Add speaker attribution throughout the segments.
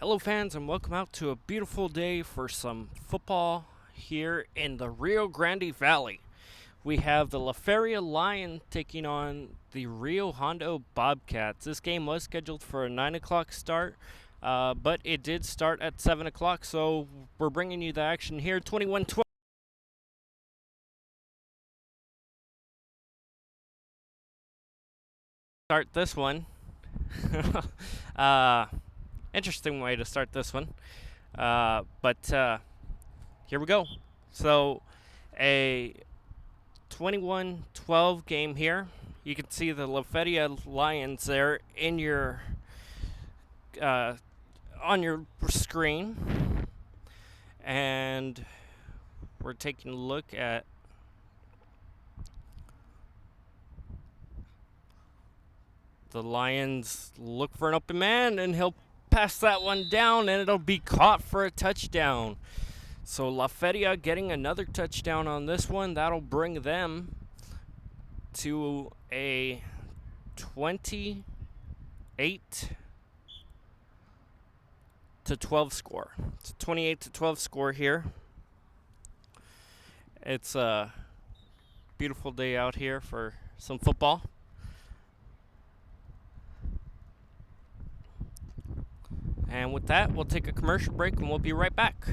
Speaker 1: Hello fans, and welcome out to a beautiful day for some football here in the Rio Grande Valley. We have the Feria Lion taking on the Rio Hondo Bobcats. This game was scheduled for a 9 o'clock start, but it did start at 7 o'clock, so we're bringing you the action here. 21-12. Start this one. Interesting way to start this one. But here we go. So, a 21-12 game here. You can see the La Feria Lions there in your on your screen, and we're taking a look at the Lions. Look for an open man, and he'll pass that one down, and it'll be caught for a touchdown. So La Feria getting another touchdown on this one. That'll bring them to a 28-12 score. It's a 28-12 score here. It's a beautiful day out here for some football. And with that, we'll take a commercial break and we'll be right back.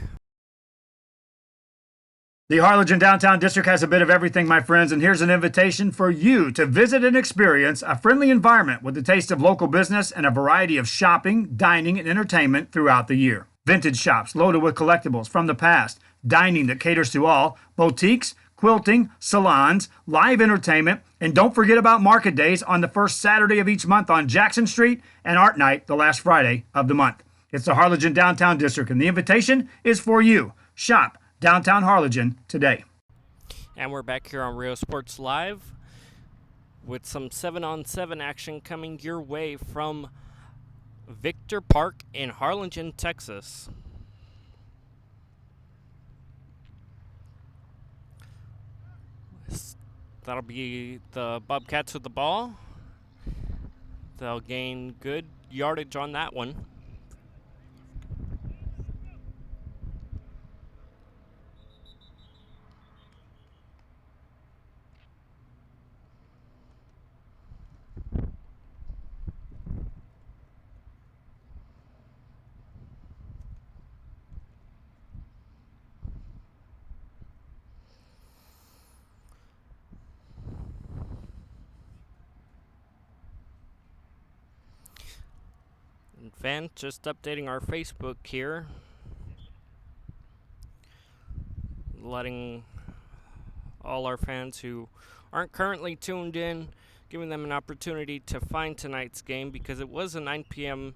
Speaker 2: The Harlingen Downtown District has a bit of everything, my friends, and here's an invitation for you to visit and experience a friendly environment with a taste of local business and a variety of shopping, dining, and entertainment throughout the year. Vintage shops loaded with collectibles from the past, dining that caters to all, boutiques, quilting, salons, live entertainment, and don't forget about market days on the first Saturday of each month on Jackson Street and Art Night the last Friday of the month. It's the Harlingen Downtown District, and the invitation is for you. Shop Downtown Harlingen today.
Speaker 1: And we're back here on Rio Sports Live with some 7-on-7 action coming your way from Victor Park in Harlingen, Texas. That'll be the Bobcats with the ball. They'll gain good yardage on that one. Fans, just updating our Facebook here, letting all our fans who aren't currently tuned in, giving them an opportunity to find tonight's game, because it was a 9 p.m.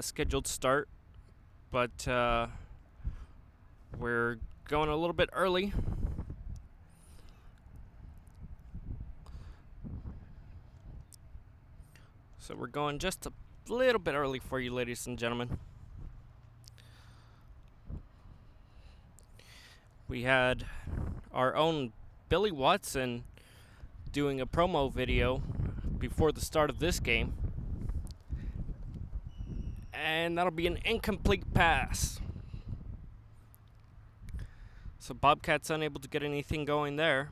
Speaker 1: Scheduled start, but we're going a little bit early. So we're going just a little bit early for you, ladies and gentlemen. We had our own Billy Watson doing a promo video before the start of this game, and that'll be an incomplete pass. So Bobcats unable to get anything going there.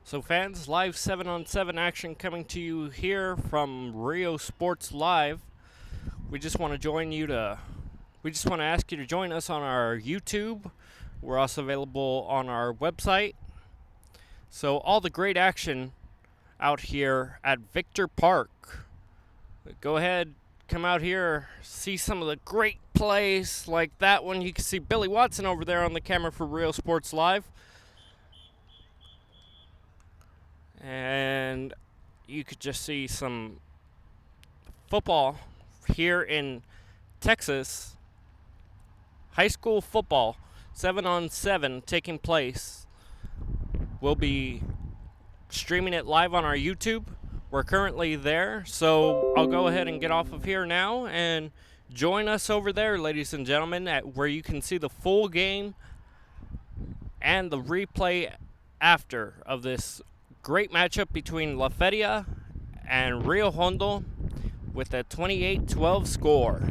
Speaker 1: So fans, live 7-on-7 action coming to you here from Rio Sports Live. We just want to ask you to join us on our YouTube. We're also available on our website. So all the great action out here at Victor Park. Go ahead, come out here, see some of the great plays like that one. You can see Billy Watson over there on the camera for Real Sports Live. And you could just see some football here in Texas. High school football, 7-on-7 taking place. We'll be streaming it live on our YouTube. We're currently there, so I'll go ahead and get off of here now and join us over there, ladies and gentlemen, at where you can see the full game and the replay after of this great matchup between La Feria and Rio Hondo with a 28-12 score.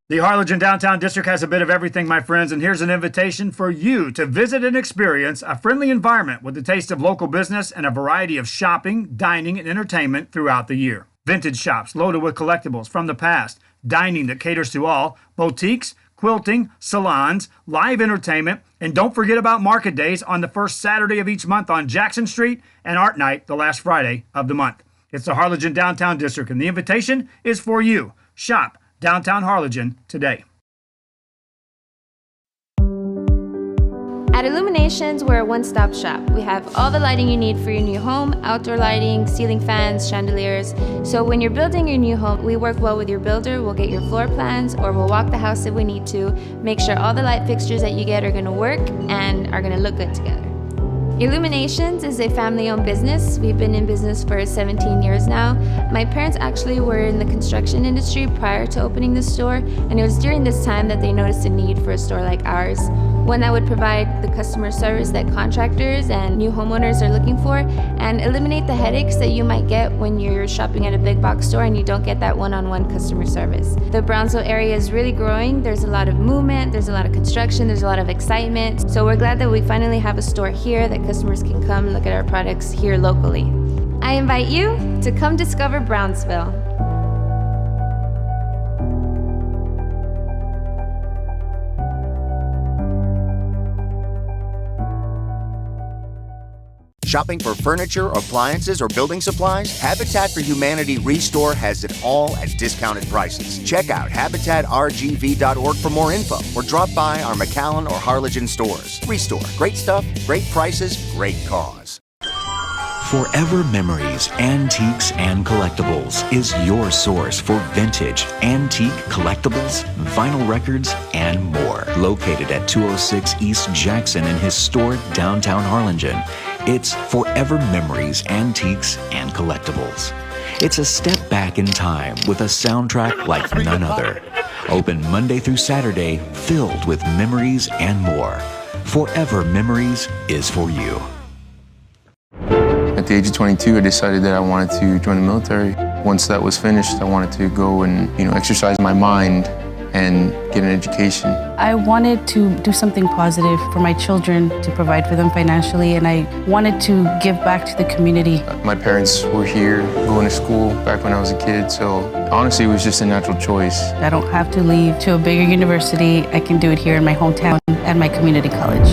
Speaker 2: The Harlingen Downtown District has a bit of everything, my friends, and here's an invitation for you to visit and experience a friendly environment with a taste of local business and a variety of shopping, dining, and entertainment throughout the year. Vintage shops loaded with collectibles from the past, dining that caters to all, boutiques, quilting, salons, live entertainment, and don't forget about market days on the first Saturday of each month on Jackson Street and Art Night the last Friday of the month. It's the Harlingen Downtown District, and the invitation is for you. Shop Downtown Harlingen today.
Speaker 3: At Illuminations, we're a one-stop shop. We have all the lighting you need for your new home, outdoor lighting, ceiling fans, chandeliers. So when you're building your new home, we work well with your builder. We'll get your floor plans, or we'll walk the house if we need to, make sure all the light fixtures that you get are gonna work and are gonna look good together. Illuminations is a family-owned business. We've been in business for 17 years now. My parents actually were in the construction industry prior to opening the store, and it was during this time that they noticed a need for a store like ours, one that would provide the customer service that contractors and new homeowners are looking for, and eliminate the headaches that you might get when you're shopping at a big box store and you don't get that one-on-one customer service. The Brownsville area is really growing. There's a lot of movement, there's a lot of construction, there's a lot of excitement. So we're glad that we finally have a store here that customers can come look at our products here locally. I invite you to come discover Brownsville.
Speaker 4: Shopping for furniture, appliances, or building supplies? Habitat for Humanity Restore has it all at discounted prices. Check out habitatrgv.org for more info, or drop by our McAllen or Harlingen stores. Restore. Great stuff, great prices, great cause.
Speaker 5: Forever Memories, Antiques, and Collectibles is your source for vintage, antique collectibles, vinyl records, and more. Located at 206 East Jackson in historic downtown Harlingen, it's Forever Memories, Antiques, and Collectibles. It's a step back in time with a soundtrack like none other. Open Monday through Saturday, filled with memories and more. Forever Memories is for you.
Speaker 6: At the age of 22, I decided that I wanted to join the military. Once that was finished, I wanted to go and, exercise my mind and get an education.
Speaker 7: I wanted to do something positive for my children, to provide for them financially, and I wanted to give back to the community.
Speaker 6: My parents were here going to school back when I was a kid, so honestly, it was just a natural choice.
Speaker 7: I don't have to leave to a bigger university. I can do it here in my hometown at my community college.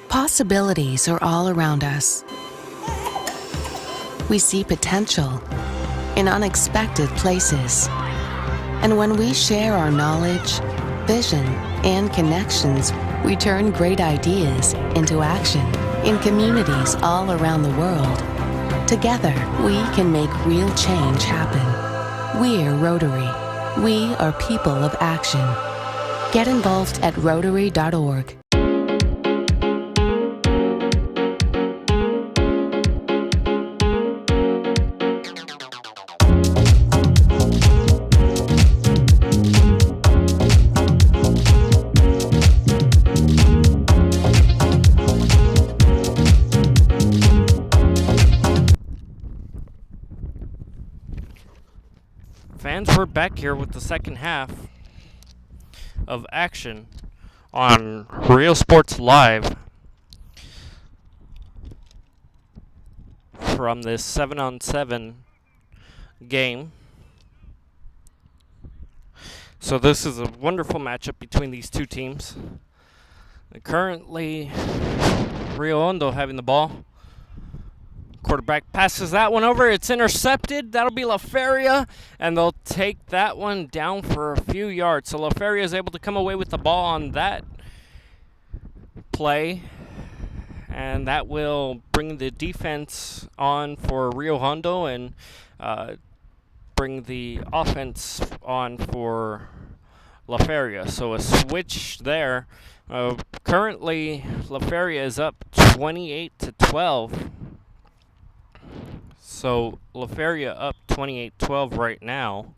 Speaker 8: Possibilities are all around us. We see potential in unexpected places. And when we share our knowledge, vision, and connections, we turn great ideas into action in communities all around the world. Together, we can make real change happen. We're Rotary. We are people of action. Get involved at Rotary.org.
Speaker 1: fans, we're back here with the second half of action on Real Sports Live from this 7-on-7 game. So this is a wonderful matchup between these two teams. Currently, Rio Hondo having the ball. Quarterback passes that one over. It's intercepted. That'll be La Feria, and they'll take that one down for a few yards. So La Feria is able to come away with the ball on that play, and that will bring the defense on for Rio Hondo and bring the offense on for La Feria. So a switch there. Currently, La Feria is up 28-12. So La Feria up 28-12 right now.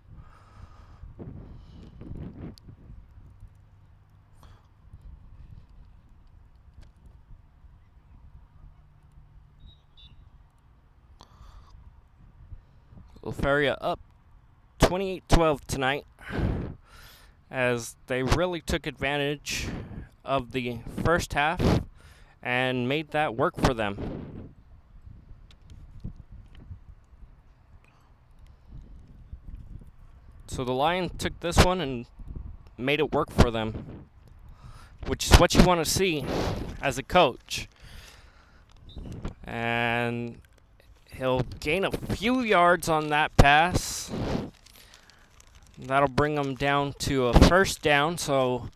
Speaker 1: La Feria up 28-12 tonight, as they really took advantage of the first half and made that work for them. So the Lions took this one and made it work for them, which is what you want to see as a coach. And he'll gain a few yards on that pass. That'll bring them down to a first down. So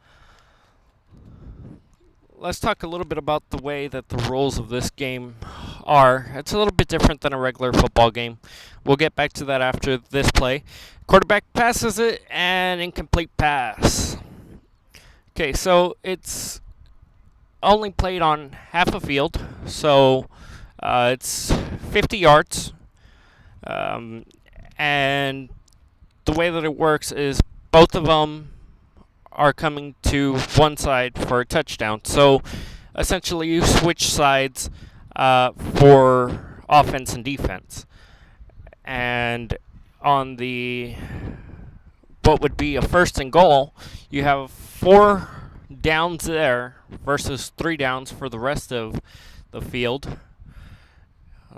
Speaker 1: let's talk a little bit about the way that the rules of this game are. It's a little bit different than a regular football game. We'll get back to that after this play. Quarterback passes it, and incomplete pass. Okay, so it's only played on half a field, so it's 50 yards. And the way that it works is both of them are coming to one side for a touchdown. So essentially you switch sides for offense and defense. And on the what would be a first and goal, you have 4 downs there versus 3 downs for the rest of the field.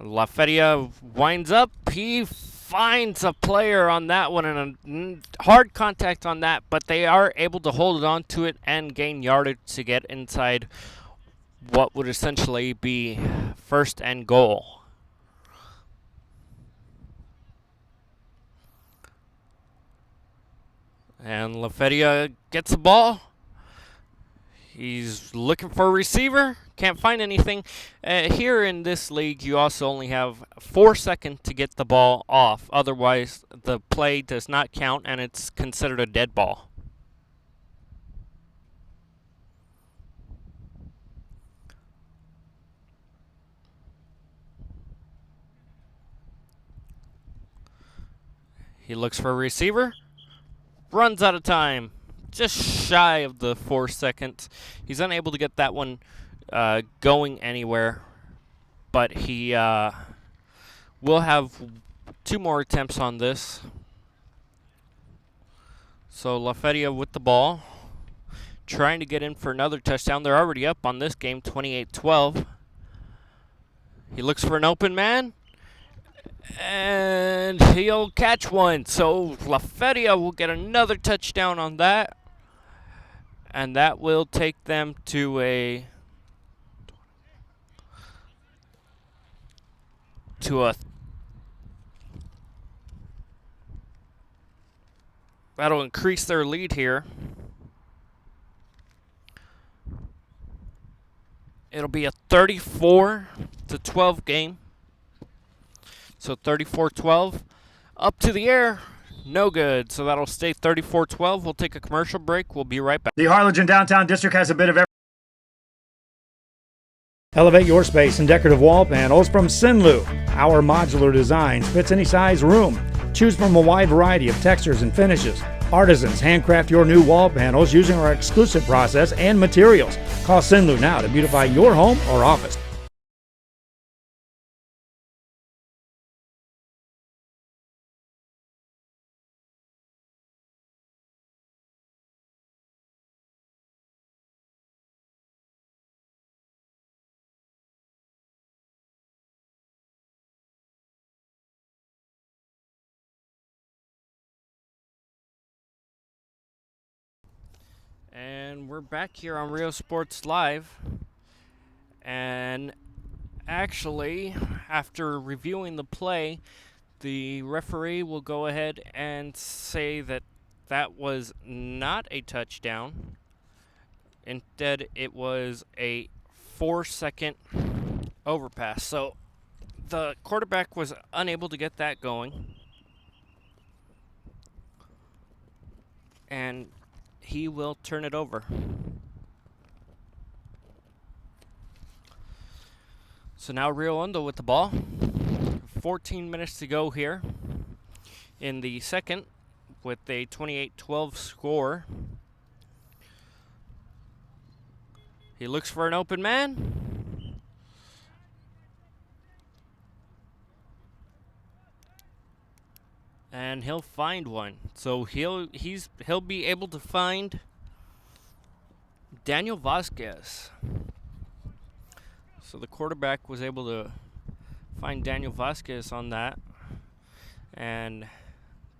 Speaker 1: La Feria winds up. He finds a player on that one and a hard contact on that, but they are able to hold on to it and gain yardage to get inside what would essentially be first and goal. And La Feria gets the ball. He's looking for a receiver. Can't find anything. Here in this league, you also only have 4 seconds to get the ball off. Otherwise, the play does not count, and it's considered a dead ball. He looks for a receiver. Runs out of time. Just shy of the 4 seconds. He's unable to get that one going anywhere, but he will have 2 more attempts on this. So La Feria with the ball, trying to get in for another touchdown. They're already up on this game, 28-12. He looks for an open man, and he'll catch one. So La Feria will get another touchdown on that. And that will take them to a that'll increase their lead here. It'll be a 34-12 game. So 34-12 up to the air. No good. So that'll stay 34-12. We'll take a commercial break. We'll be right back.
Speaker 2: The Harlingen Downtown District has a bit of everything. Elevate your space in decorative wall panels from Sinlu. Our modular designs fits any size room. Choose from a wide variety of textures and finishes. Artisans handcraft your new wall panels using our exclusive process and materials. Call Sinlu now to beautify your home or office.
Speaker 1: And we're back here on Rio Sports Live. And actually, after reviewing the play, the referee will go ahead and say that that was not a touchdown. Instead, it was a 4-second overpass. So the quarterback was unable to get that going. And he will turn it over. So now Rio Hondo with the ball. 14 minutes to go here in the second with a 28-12 score. He looks for an open man. And he'll find one. So he'll be able to find Daniel Vasquez. So the quarterback was able to find Daniel Vasquez on that and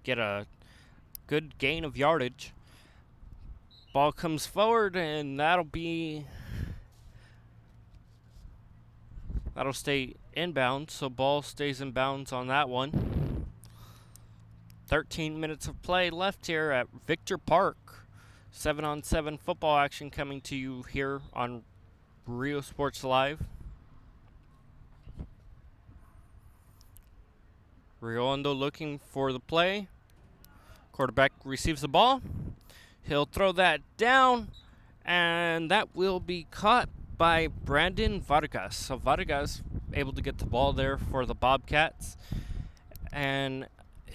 Speaker 1: get a good gain of yardage. Ball comes forward, and that'll stay inbounds. So ball stays in bounds on that one. 13 minutes of play left here at Victor Park. 7-on-7 football action coming to you here on Rio Sports Live. Rio Hondo looking for the play. Quarterback receives the ball. He'll throw that down, and that will be caught by Brandon Vargas. So Vargas able to get the ball there for the Bobcats, and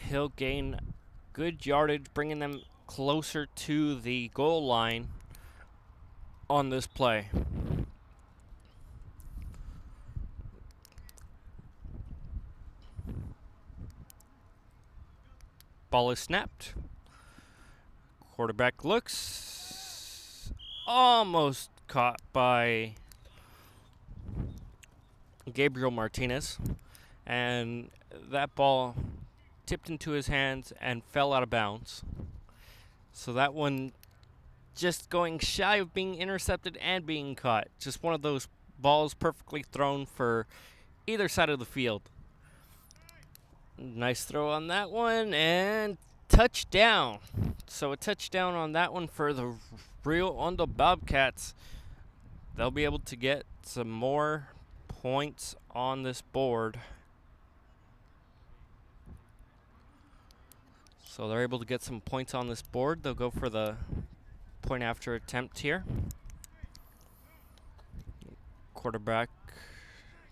Speaker 1: he'll gain good yardage, bringing them closer to the goal line on this play. Ball is snapped. Quarterback looks. Almost caught by Gabriel Martinez. And that ball tipped into his hands and fell out of bounds. So that one just going shy of being intercepted and being caught. Just one of those balls perfectly thrown for either side of the field. Nice throw on that one, and touchdown. So a touchdown on that one for the Rio Hondo Bobcats. They'll be able to get some more points on this board. So they're able to get some points on this board. They'll go for the point after attempt here. Quarterback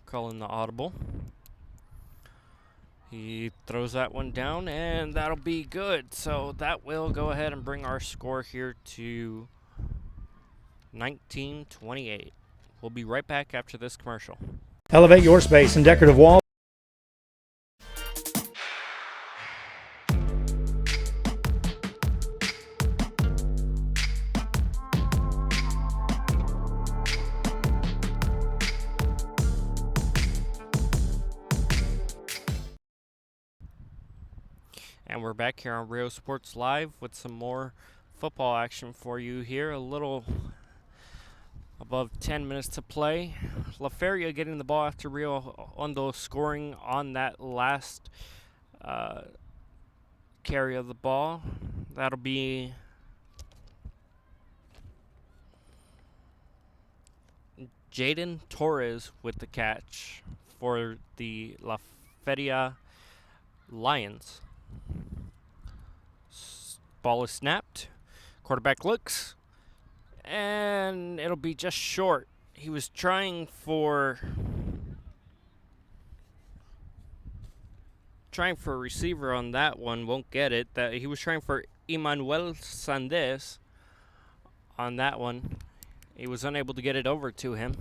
Speaker 1: calling the audible. He throws that one down, and that'll be good. So that will go ahead and bring our score here to 19-28. We'll be right back after this commercial.
Speaker 2: Elevate your space in decorative walls.
Speaker 1: And we're back here on Rio Sports Live with some more football action for you here. A little above 10 minutes to play. La Feria getting the ball after Rio Hondo scoring on that last carry of the ball. That'll be Jaden Torres with the catch for the La Feria Lions. Ball is snapped. Quarterback looks, and it'll be just short. He was trying for a receiver on that one. Won't get it. That he was trying for Emmanuel Sandez on that one. He was unable to get it over to him.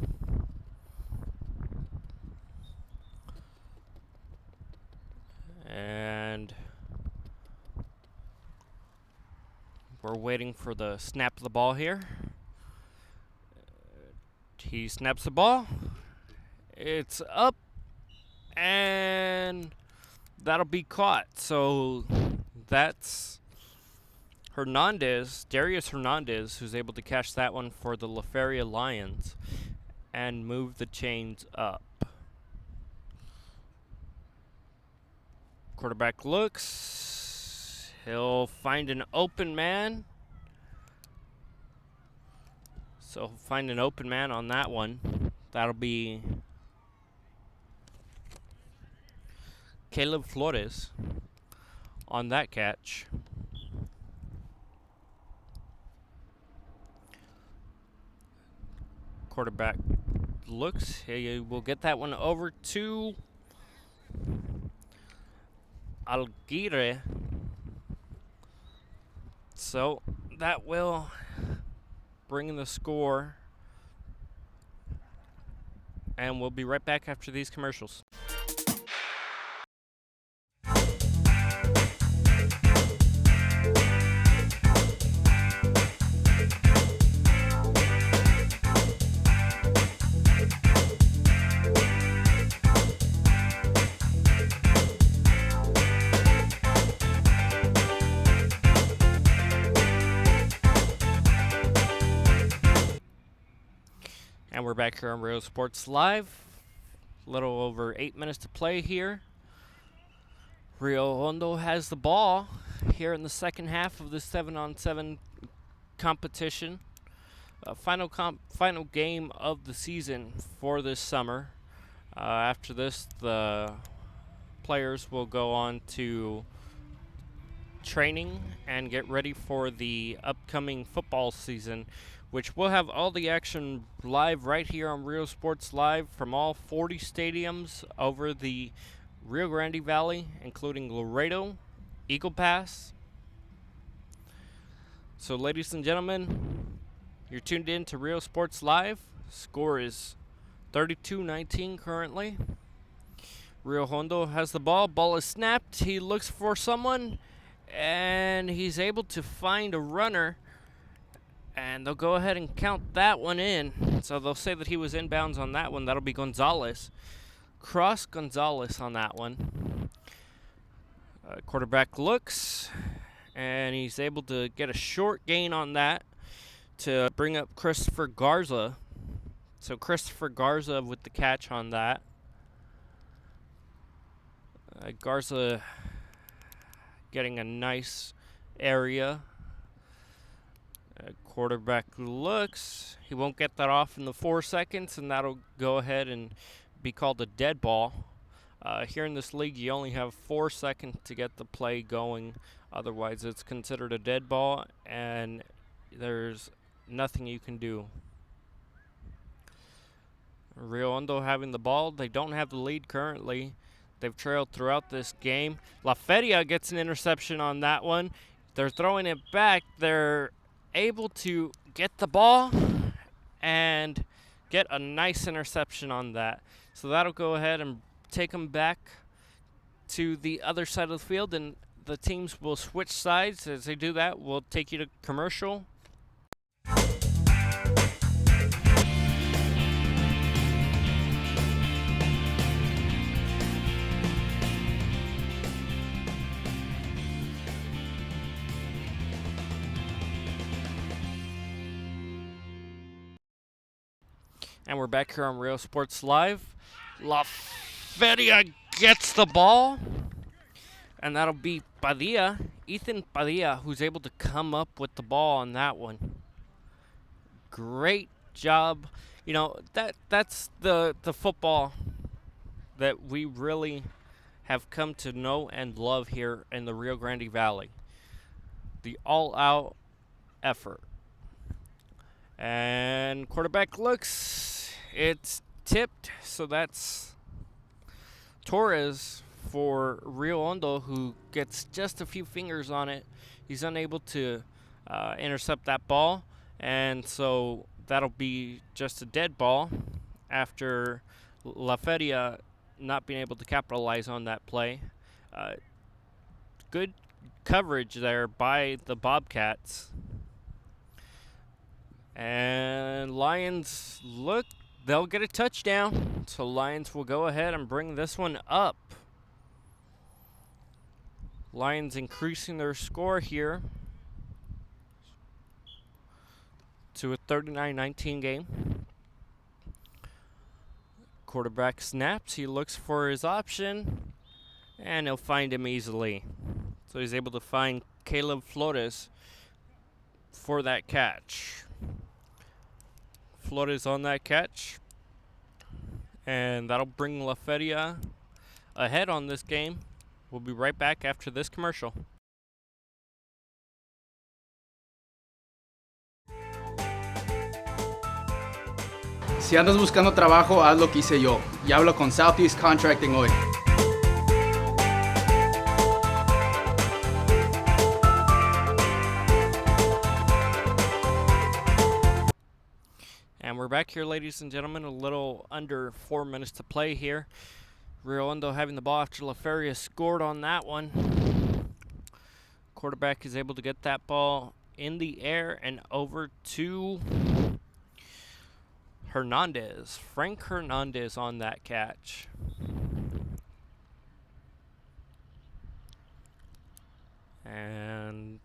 Speaker 1: And we're waiting for the snap of the ball here. He snaps the ball. It's up, and that'll be caught. So that's Darius Hernandez, who's able to catch that one for the La Feria Lions and move the chains up. Quarterback looks. He'll find an open man. So he'll find an open man on that one. That'll be Caleb Flores on that catch. Quarterback looks. He will get that one over to Alguire. So that will bring in the score. And we'll be right back after these commercials. And we're back here on Rio Sports Live. A little over 8 minutes to play here. Rio Hondo has the ball here in the second half of the 7-on-7 competition. Final game of the season for this summer. After this, the players will go on to training and get ready for the upcoming football season, which will have all the action live right here on Rio Sports Live from all 40 stadiums over the Rio Grande Valley, including Laredo, Eagle Pass. So, ladies and gentlemen, you're tuned in to Rio Sports Live. Score is 32-19 currently. Rio Hondo has the ball. Ball is snapped. He looks for someone, and he's able to find a runner. And they'll go ahead and count that one in. So they'll say that he was inbounds on that one. That'll be Gonzalez. Cross Gonzalez on that one. Quarterback looks, and he's able to get a short gain on that to bring up Christopher Garza. So Christopher Garza with the catch on that. Garza getting a nice area. Quarterback looks. He won't get that off in the 4 seconds, and that'll go ahead and be called a dead ball. Here in this league, you only have 4 seconds to get the play going. Otherwise, it's considered a dead ball, and there's nothing you can do. Rio Hondo having the ball. They don't have the lead currently. They've trailed throughout this game. La Feria gets an interception on that one. They're throwing it back. They're able to get the ball and get a nice interception on that. So that'll go ahead and take them back to the other side of the field, and the teams will switch sides. As they do that, we'll take you to commercial. And we're back here on Rio Sports Live. La Feria gets the ball. And that'll be Padilla, Ethan Padilla, who's able to come up with the ball on that one. Great job. You know, that's the football that we really have come to know and love here in the Rio Grande Valley. The all-out effort. And quarterback looks. It's tipped, so that's Torres for Rio Hondo, who gets just a few fingers on it. He's unable to intercept that ball, and so that'll be just a dead ball after La Feria not being able to capitalize on that play. Good coverage there by the Bobcats. And Lions look, they'll get a touchdown. So Lions will go ahead and bring this one up. Lions increasing their score here. to a 39-19 game. Quarterback snaps. He looks for his option, and he'll find him easily. So he's able to find Caleb Flores for that catch. Flores on that catch, and that'll bring La Feria ahead on this game. We'll be right back after this commercial.
Speaker 9: Si andas buscando trabajo, haz lo que hice yo. Y hablo con Southeast Contracting hoy.
Speaker 1: And we're back here, ladies and gentlemen. A little under 4 minutes to play here. Rio Hondo having the ball after La Feria scored on that one. Quarterback is able to get that ball in the air and over to Hernandez. Frank Hernandez on that catch. And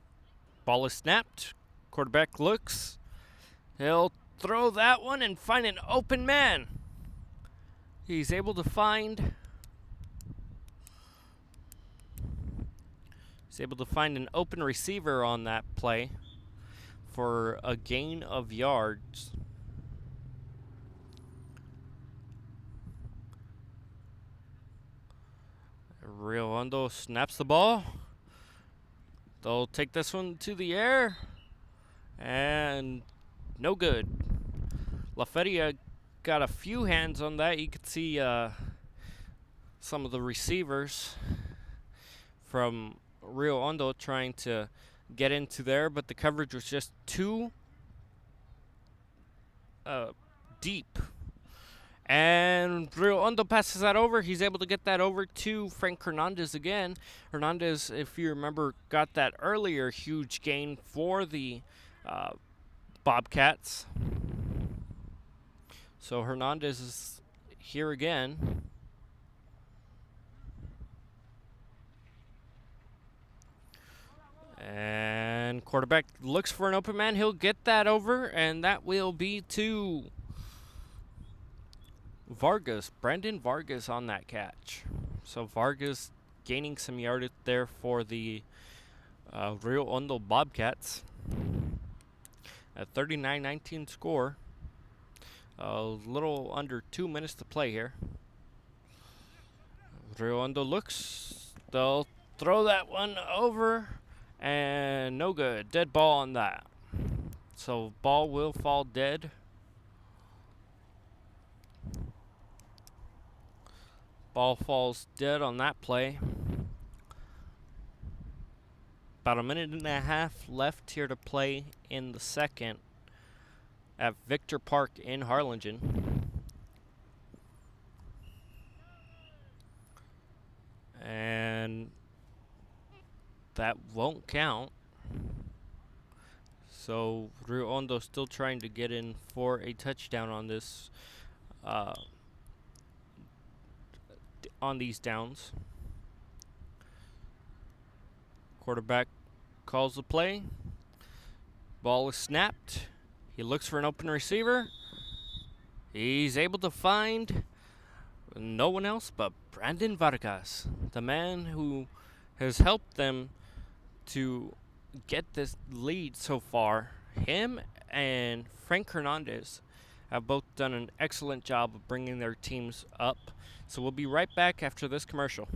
Speaker 1: ball is snapped. Quarterback looks. He'll throw that one and find an open man. He's able to find an open receiver on that play for a gain of yards. Rio Hondo snaps the ball. They'll take this one to the air, and no good. La Feria got a few hands on that. You could see some of the receivers from Rio Hondo trying to get into there, but the coverage was just too deep. And Rio Hondo passes that over. He's able to get that over to Frank Hernandez again. Hernandez, if you remember, got that earlier huge gain for the Bobcats. So Hernandez is here again. And quarterback looks for an open man. He'll get that over, and that will be to Vargas. Brandon Vargas on that catch. So Vargas gaining some yardage there for the Rio Hondo Bobcats. A 39-19 score. A little under 2 minutes to play here. Rio Hondo looks. They'll throw that one over, and no good. Dead ball on that. So ball will fall dead. Ball falls dead on that play. About a minute and a half left here to play in the second at Victor Park in Harlingen. And that won't count. So Rio Hondo still trying to get in for a touchdown on this on these downs. Quarterback calls the play. Ball is snapped. He looks for an open receiver. He's able to find no one else but Brandon Vargas, the man who has helped them to get this lead so far. Him and Frank Hernandez have both done an excellent job of bringing their teams up. So we'll be right back after this commercial.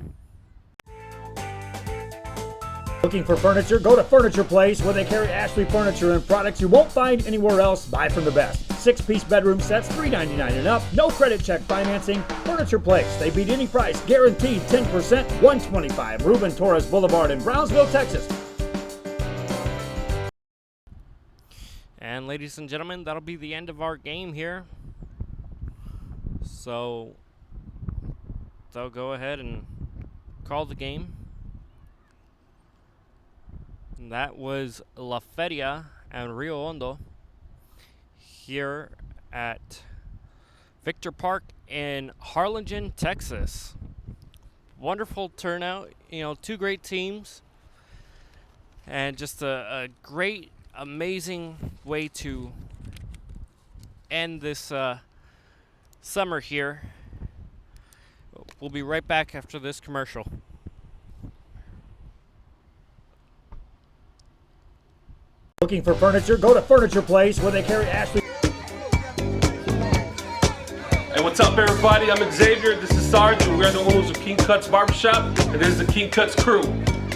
Speaker 2: Looking for furniture? Go to Furniture Place, where they carry Ashley furniture and products you won't find anywhere else. Buy from the best. 6-piece bedroom sets, $399 and up. No credit check financing. Furniture Place. They beat any price. Guaranteed 10%. 125 Ruben Torres Boulevard in Brownsville, Texas.
Speaker 1: And ladies and gentlemen, that'll be the end of our game here. So they'll go ahead and call the game. And that was La Feria and Rio Hondo here at Victor Park in Harlingen, Texas. Wonderful turnout. You know, two great teams. And just a great, amazing way to end this summer here. We'll be right back after this commercial.
Speaker 2: Looking for furniture? Go to Furniture Place where they carry Ashley.
Speaker 10: Hey, what's up, everybody? I'm Xavier. This is Sarge, and we're the owners of King Cuts Barbershop, and this is the King Cuts crew.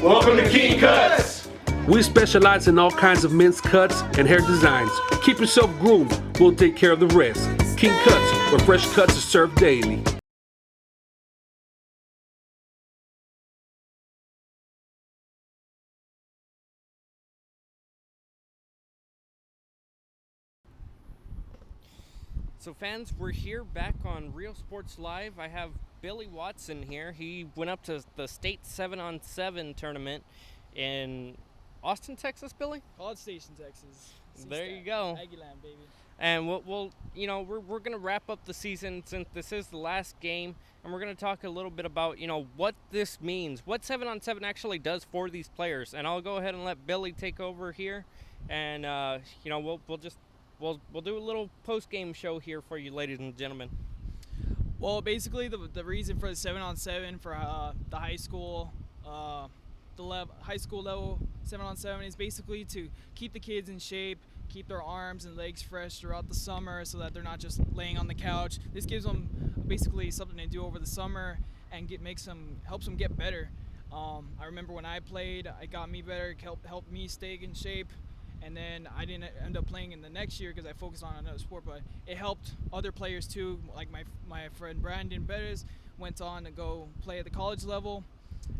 Speaker 10: Welcome to King Cuts!
Speaker 11: We specialize in all kinds of men's cuts and hair designs. Keep yourself groomed. We'll take care of the rest. King Cuts, where fresh cuts are served daily.
Speaker 1: So fans, we're here back on Real Sports Live. I have Billy Watson here. He went up to the state 7-on-7 tournament in Austin, Texas, Billy?
Speaker 12: College Station, Texas.
Speaker 1: There you go.
Speaker 12: Aggieland, baby.
Speaker 1: And we'll we're going to wrap up the season since this is the last game, and we're going to talk a little bit about, what this means, what 7-on-7 actually does for these players. And I'll go ahead and let Billy take over here, and We'll do a little post-game show here for you, ladies and gentlemen.
Speaker 12: Well, basically, the reason for the 7-on-7 for the high school, high school level 7-on-7 is basically to keep the kids in shape, keep their arms and legs fresh throughout the summer, so that they're not just laying on the couch. This gives them basically something to do over the summer and helps them get better. I remember when I played, it got me better, it helped me stay in shape. And then I didn't end up playing in the next year because I focused on another sport, but it helped other players too. Like my friend Brandon Bettis went on to go play at the college level.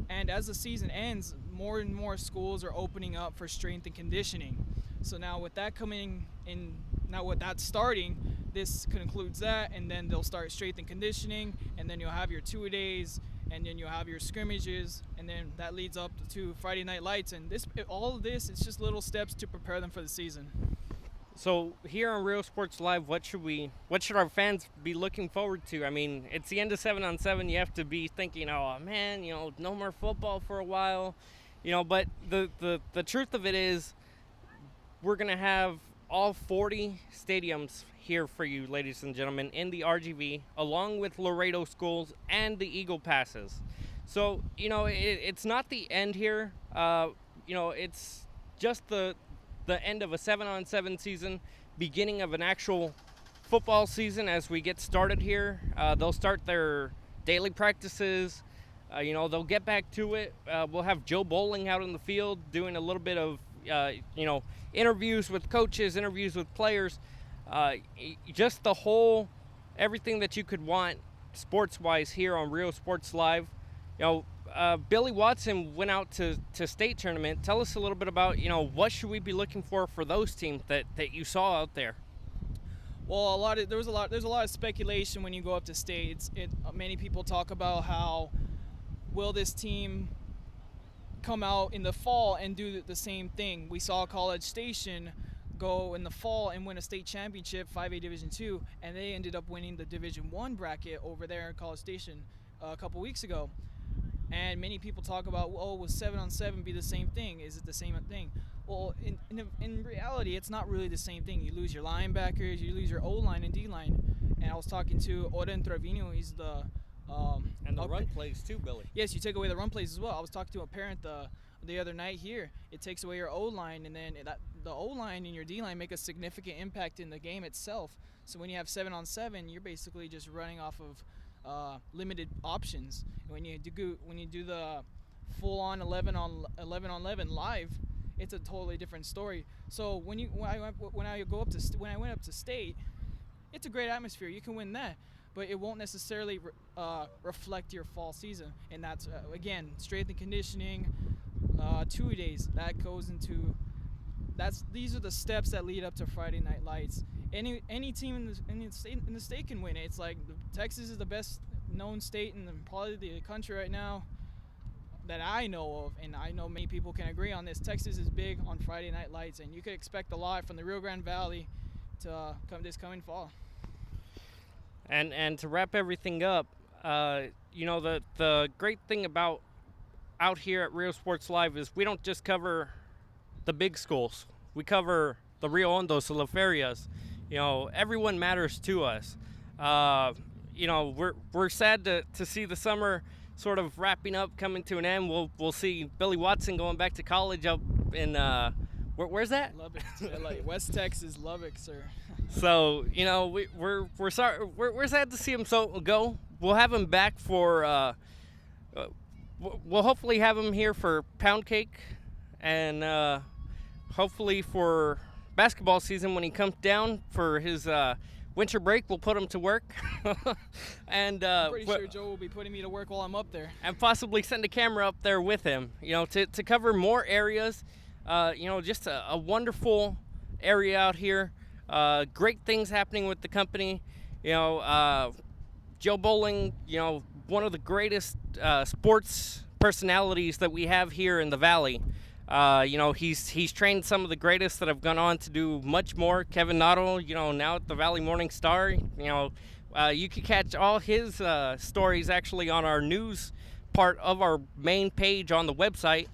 Speaker 12: And as the season ends, more and more schools are opening up for strength and conditioning. So now with that coming in, with that starting, this concludes that, and then they'll start strength and conditioning, and then you'll have your 2-a-days, and then you'll have your scrimmages, and then that leads up to Friday Night Lights. And all of this, it's just little steps to prepare them for the season.
Speaker 1: So here on Real Sports Live, what should our fans be looking forward to? I mean, it's the end of 7-on-7. You have to be thinking, oh man, no more football for a while, But the truth of it is, we're gonna have all 40 stadiums here for you, ladies and gentlemen, in the RGV, along with Laredo schools and the Eagle Passes. So, it's not the end here. It's just the end of a 7-on-7 season, beginning of an actual football season as we get started here. They'll start their daily practices. They'll get back to it. We'll have Joe Bowling out in the field doing a little bit of, interviews with coaches, interviews with players. Just everything that you could want sports-wise here on Real Sports Live. Billy Watson went out to state tournament. Tell us a little bit about, what should we be looking for those teams that you saw out there?
Speaker 12: Well, there's a lot of speculation when you go up to state. Many people talk about how will this team come out in the fall and do the same thing. We saw College Station go in the fall and win a state championship, 5A Division II, and they ended up winning the Division I bracket over there in College Station a couple weeks ago. And many people talk about, will 7-on-7 be the same thing? Is it the same thing? Well, in reality, it's not really the same thing. You lose your linebackers, you lose your O-line and D-line. And I was talking to Oren Trevino, he's the...
Speaker 1: and the run plays too, Billy.
Speaker 12: Yes, you take away the run plays as well. I was talking to a parent the other night here. It takes away your O-line, and then the O-line and your D-line make a significant impact in the game itself. So when you have 7-on-7, you're basically just running off of limited options. When you do the full-on 11-on-11 live, it's a totally different story. So when I went up to state, it's a great atmosphere. You can win that, but it won't necessarily reflect your fall season. And that's again, strength and conditioning, 2-a-days. That goes into these are the steps that lead up to Friday Night Lights. Any team in the state can win it. It's like Texas is the best known state in probably the country right now that I know of, and I know many people can agree on this. Texas is big on Friday Night Lights, and you could expect a lot from the Rio Grande Valley to this coming fall.
Speaker 1: And to wrap everything up, the great thing about out here at Rio Sports Live is we don't just cover the big schools. We cover the Rio Hondos, the La Ferias. everyone matters to us. We're sad to see the summer sort of wrapping up, coming to an end. We'll see Billy Watson going back to college up in where's that?
Speaker 12: Lubbock, like West Texas, Lubbock, sir.
Speaker 1: So we're sorry. We're sad to see him go. We'll have him back for. We'll hopefully have him here for Pound Cake, and hopefully for basketball season when he comes down for his winter break. We'll put him to work, and
Speaker 12: I'm pretty sure Joe will be putting me to work while I'm up there,
Speaker 1: and possibly send a camera up there with him. To cover more areas. Just a wonderful area out here. Great things happening with the company. Joe Bowling, one of the greatest sports personalities that we have here in the Valley. He's trained some of the greatest that have gone on to do much more. Kevin Noddle, now at the Valley Morning Star. You can catch all his stories actually on our news part of our main page on the website.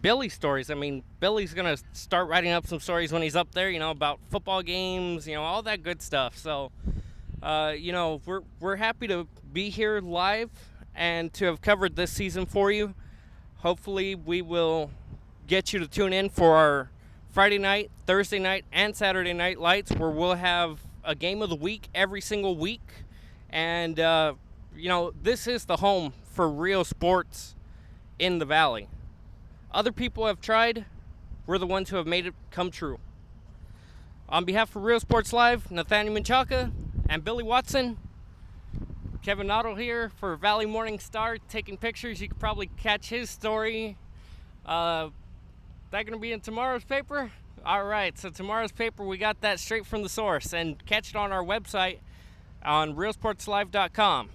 Speaker 1: Billy's stories. I mean, Billy's gonna start writing up some stories when he's up there, about football games, all that good stuff. So, we're happy to be here live and to have covered this season for you. Hopefully, we will get you to tune in for our Friday night, Thursday night, and Saturday night lights, where we'll have a game of the week every single week. And this is the home for real sports in the Valley. Other people have tried. We're the ones who have made it come true. On behalf of Real Sports Live, Nathaniel Menchaca and Billy Watson, Kevin Noddle here for Valley Morning Star, taking pictures. You could probably catch his story. That going to be in tomorrow's paper? All right, so tomorrow's paper, we got that straight from the source. And catch it on our website on realsportslive.com.